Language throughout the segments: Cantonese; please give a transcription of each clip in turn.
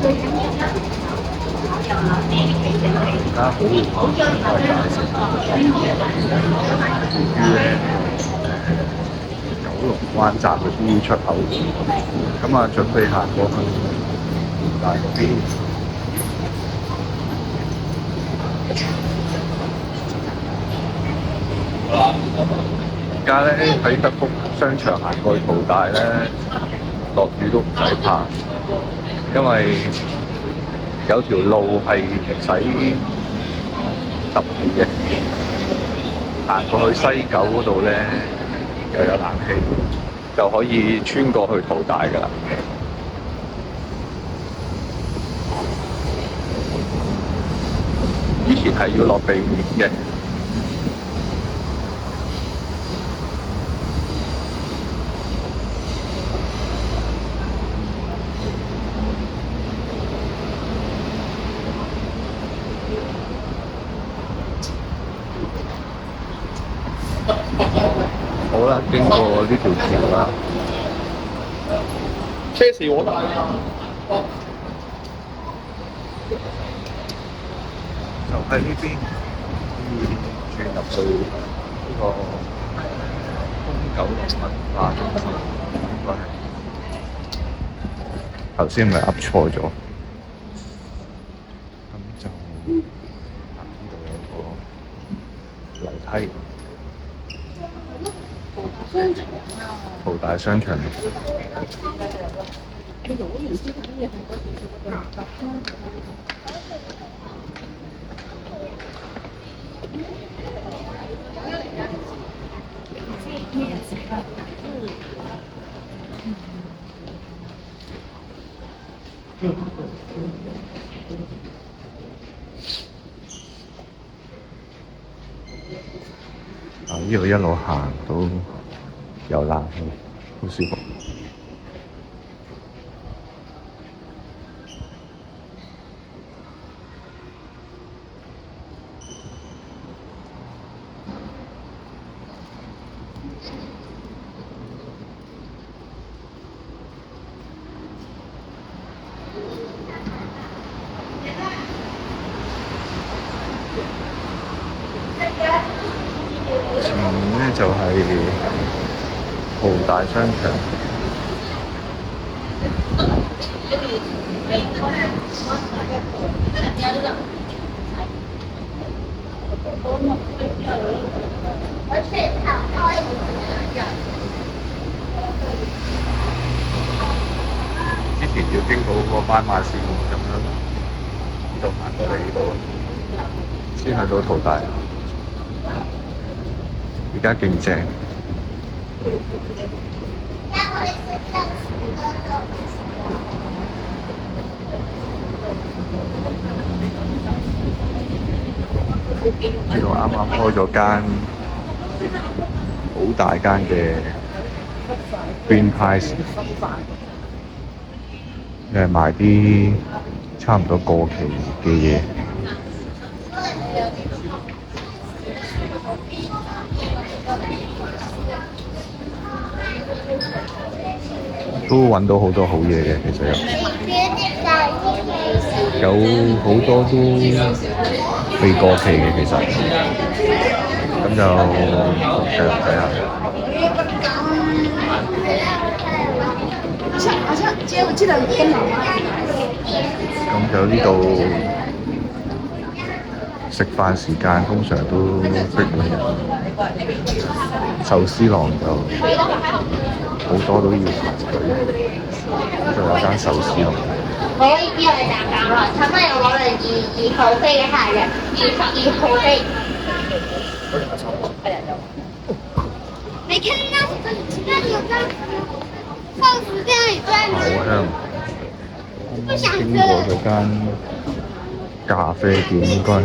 而家好快解釋，於咧九龍灣站嗰啲出口，咁啊準備行過去大嗰邊。而家咧喺德福商場行過去淘大咧，落雨都唔使怕，因為有條路係唔使揼嘅，行過去西九嗰度咧又有冷氣，就可以穿過去淘大㗎啦。以前係要落地面嘅。好啦，經過呢條橋啦，車匙我帶啊，就喺呢邊轉入去呢個東九龍文化中心，應該係頭先咪噏錯咗，咁就呢度有個樓梯。淘大商場。呢度一路行到有冷氣，好舒服。前面咧就係淘大商場。之前要經過個斑馬線咁樣，呢度行過嚟呢度，先去到淘大。而家勁正。呢度啱啱開咗間好大間嘅 Green Price， 賣啲差唔多過期嘅嘢。都揾到好多好嘢嘅，其實有好多都未過期嘅，其實咁就繼續睇下。咁就呢度食飯時間通常都逼滿人，壽司郎就好多都要排隊，呢度有間壽司郎。可以之後你就搞啦，請問有冇人2號飛嘅客人？2號飛。你看那有個60這樣好香！經過嗰間咖啡店，應該係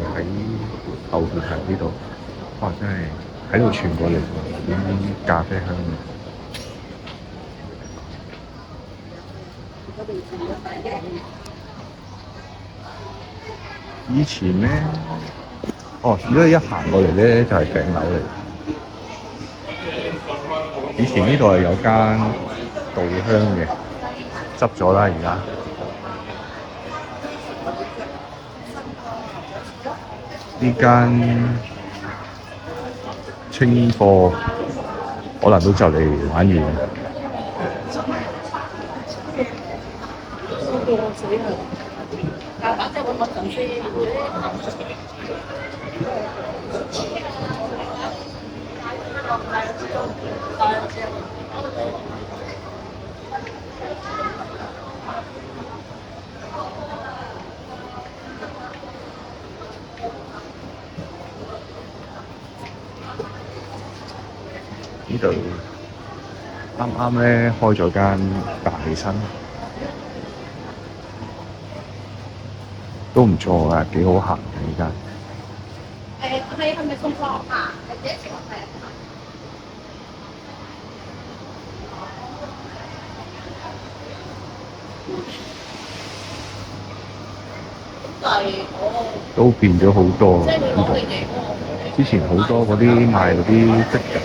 喺後邊係呢度。哇！真係喺度傳過嚟啲咖啡香味。以前咧，如果一行過嚟咧，就係頂樓嚟。以前呢度係有間稻香嘅，執咗啦，而家呢間清貨可能都就嚟玩完。呢度啱啱咧開咗間大新，都唔錯㗎，幾好行嘅呢間。係咪送貨啊？係幾錢啊？都變咗好多呢度。之前好多嗰啲賣嗰啲積嘅，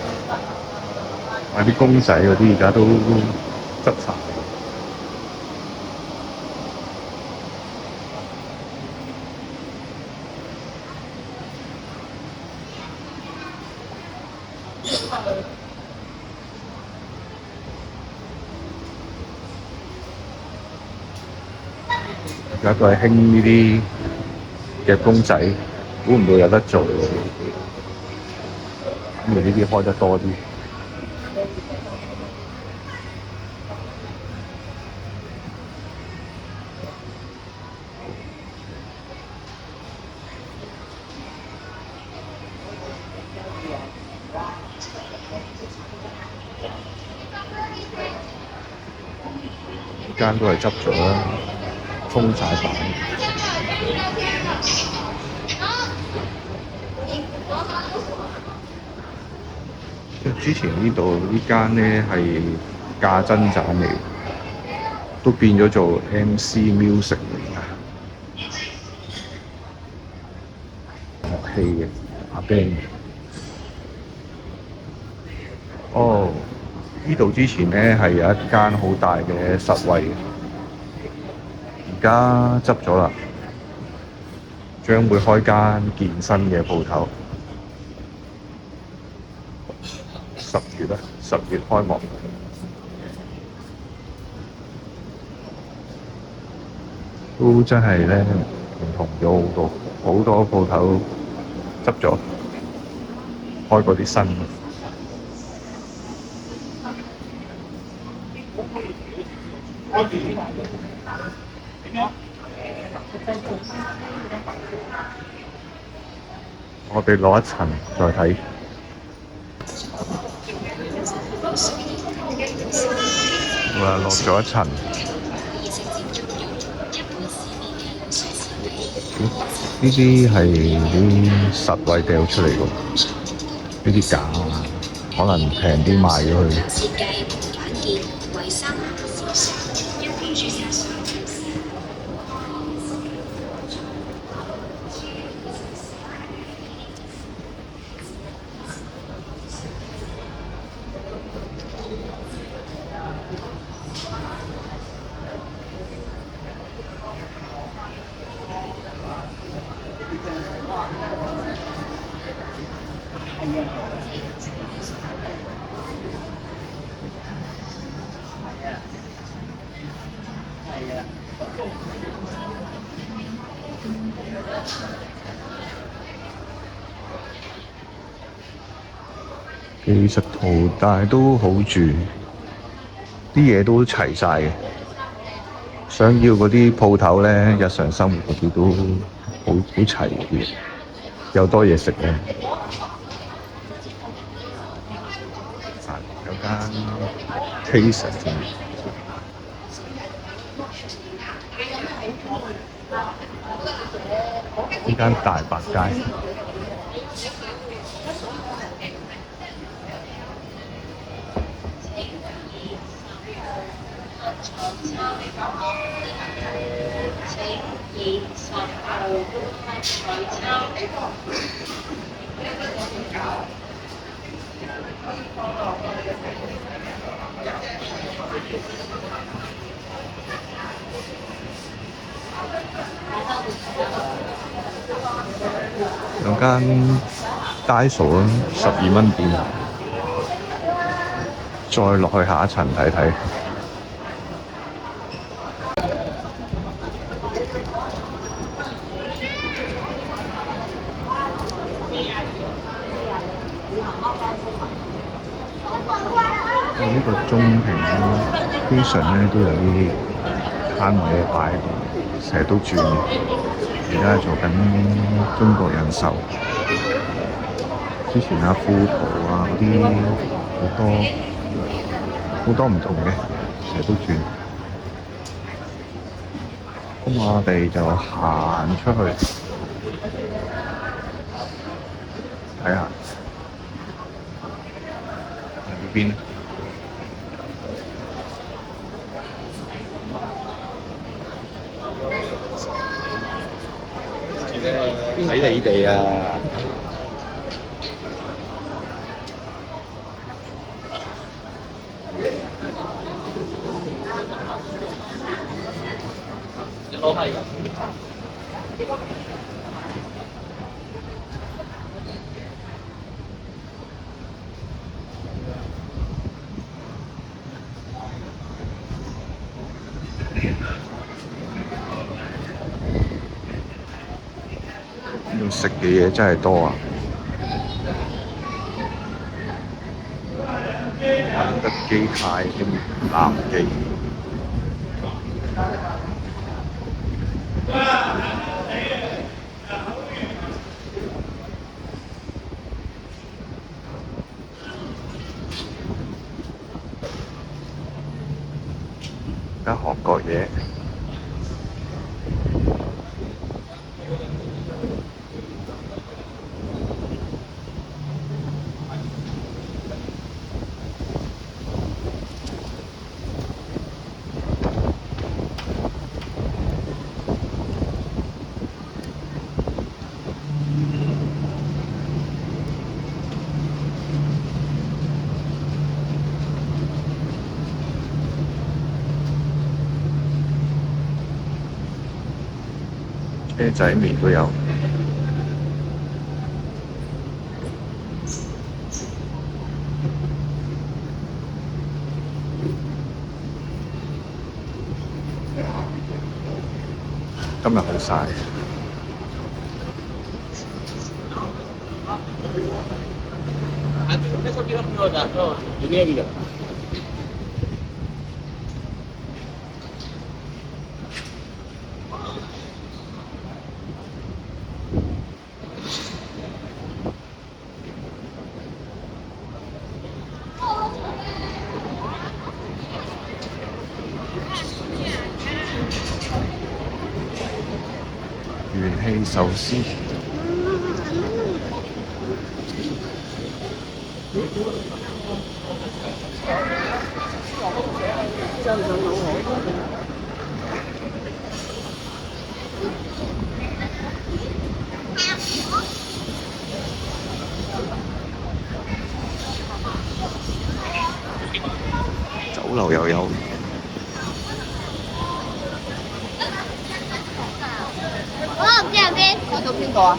賣啲公仔嗰啲，而家都執晒。而家都係興呢啲嘅公仔，估唔到有得做，咁而呢啲開得多啲。呢間都係執咗啦，封晒版。之前呢度呢間咧係價真棧嚟，都變咗做 MC Music 嚟㗎，樂器嘅阿 band。哦，呢度之前咧係有一間好大嘅實惠嘅，而家執咗啦，將會開間健身嘅鋪頭。10月啦，10月開幕。都真係咧唔同咗好多，好多鋪頭執咗，開過啲新嘅。我哋攞一層再睇。好啦，落咗一層。呢啲係啲實惠掉出嚟㗎，呢啲假啊，可能平啲賣咗佢。技術圖，但係都好住，啲嘢都齊晒嘅。想要嗰啲鋪頭咧，日常生活嗰啲都好齊嘅，有多嘢食嘅。有間 Taste 添，呢間大白街。兩間街數啦，12蚊店，再落去下一層睇睇。我呢個中庭咧，經常咧都有啲攤位擺喺度，成日都轉嘅。而家做緊中國人壽，之前富途啊嗰啲好多唔同嘅，成日都轉。咁我哋就行出去睇下喺邊。睇你哋啊！要食嘅嘢真係多啊！肯德基、太興、南記。而家韓國嘢。車仔麵都有，今日好曬。元氣壽司，酒樓又有。我唔知係邊，我做邊個啊？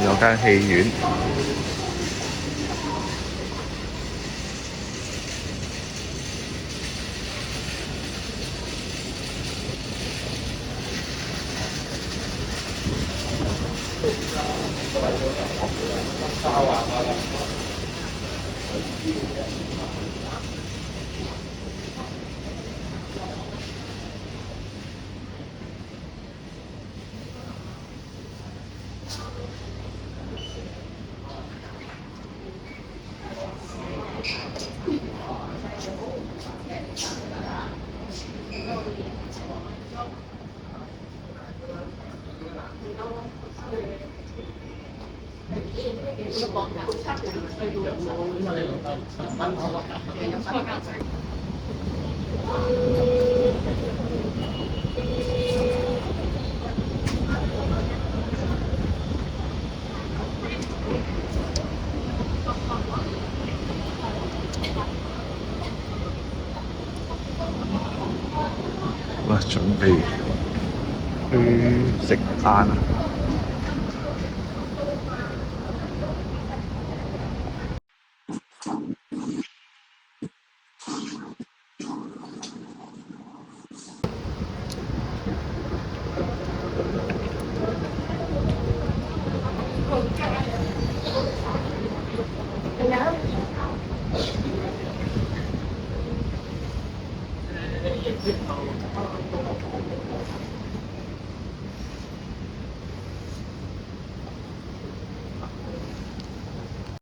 有間戲院，哇！準備去食晏啊！